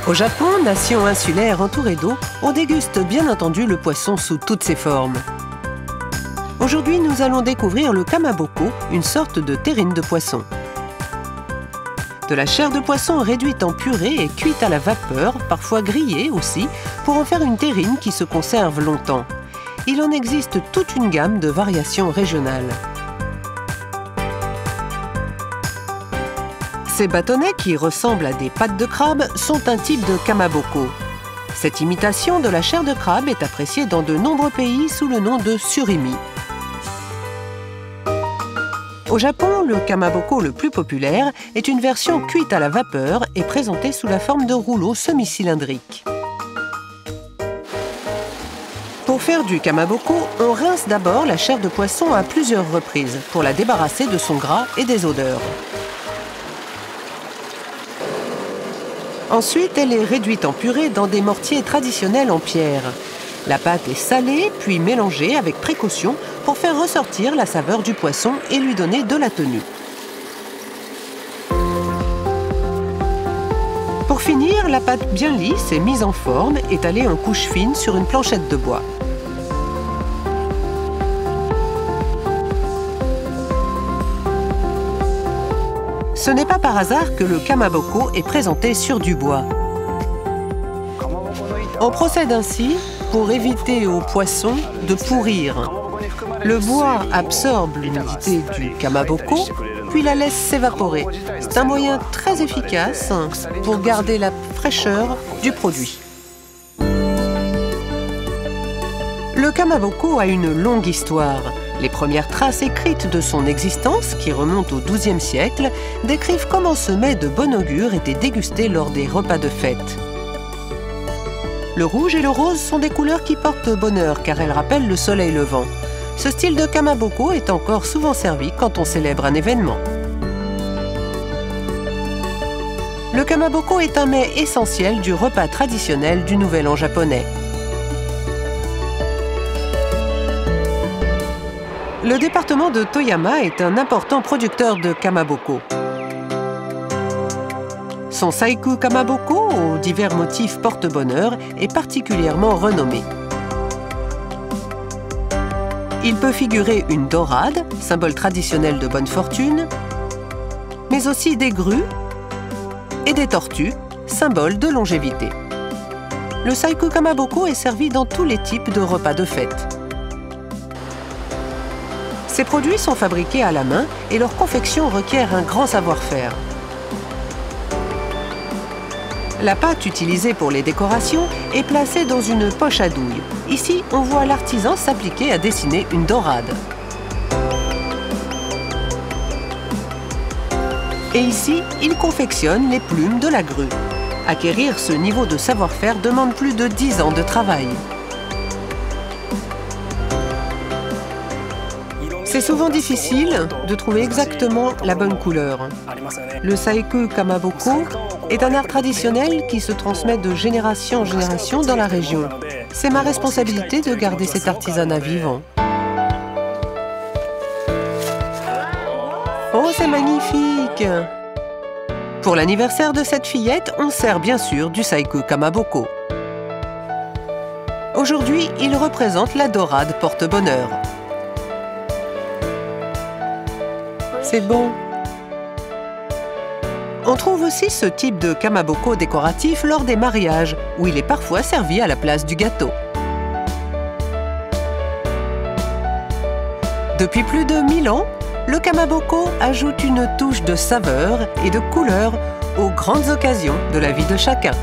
Au Japon, nation insulaire entourée d'eau, on déguste bien entendu le poisson sous toutes ses formes. Aujourd'hui, nous allons découvrir le kamaboko, une sorte de terrine de poisson. De la chair de poisson réduite en purée et cuite à la vapeur, parfois grillée aussi, pour en faire une terrine qui se conserve longtemps. Il en existe toute une gamme de variations régionales. Ces bâtonnets, qui ressemblent à des pattes de crabe, sont un type de kamaboko. Cette imitation de la chair de crabe est appréciée dans de nombreux pays sous le nom de surimi. Au Japon, le kamaboko le plus populaire est une version cuite à la vapeur et présentée sous la forme de rouleaux semi-cylindriques. Pour faire du kamaboko, on rince d'abord la chair de poisson à plusieurs reprises pour la débarrasser de son gras et des odeurs. Ensuite, elle est réduite en purée dans des mortiers traditionnels en pierre. La pâte est salée, puis mélangée avec précaution pour faire ressortir la saveur du poisson et lui donner de la tenue. Pour finir, la pâte bien lisse et mise en forme, étalée en couches fines sur une planchette de bois. Ce n'est pas par hasard que le kamaboko est présenté sur du bois. On procède ainsi pour éviter au poisson de pourrir. Le bois absorbe l'humidité du kamaboko, puis la laisse s'évaporer. C'est un moyen très efficace pour garder la fraîcheur du produit. Le kamaboko a une longue histoire. Les premières traces écrites de son existence, qui remontent au XIIe siècle, décrivent comment ce mets de bon augure était dégusté lors des repas de fête. Le rouge et le rose sont des couleurs qui portent bonheur car elles rappellent le soleil levant. Ce style de kamaboko est encore souvent servi quand on célèbre un événement. Le kamaboko est un mets essentiel du repas traditionnel du Nouvel An japonais. Le département de Toyama est un important producteur de kamaboko. Son saiku kamaboko, aux divers motifs porte-bonheur, est particulièrement renommé. Il peut figurer une dorade, symbole traditionnel de bonne fortune, mais aussi des grues et des tortues, symbole de longévité. Le saiku kamaboko est servi dans tous les types de repas de fête. Ces produits sont fabriqués à la main et leur confection requiert un grand savoir-faire. La pâte utilisée pour les décorations est placée dans une poche à douille. Ici, on voit l'artisan s'appliquer à dessiner une dorade. Et ici, il confectionne les plumes de la grue. Acquérir ce niveau de savoir-faire demande plus de 10 ans de travail. C'est souvent difficile de trouver exactement la bonne couleur. Le saiku kamaboko est un art traditionnel qui se transmet de génération en génération dans la région. C'est ma responsabilité de garder cet artisanat vivant. Oh, c'est magnifique! Pour l'anniversaire de cette fillette, on sert bien sûr du saiku kamaboko. Aujourd'hui, il représente la dorade porte-bonheur. C'est bon. On trouve aussi ce type de kamaboko décoratif lors des mariages, où il est parfois servi à la place du gâteau. Depuis plus de 1000 ans, le kamaboko ajoute une touche de saveur et de couleur aux grandes occasions de la vie de chacun.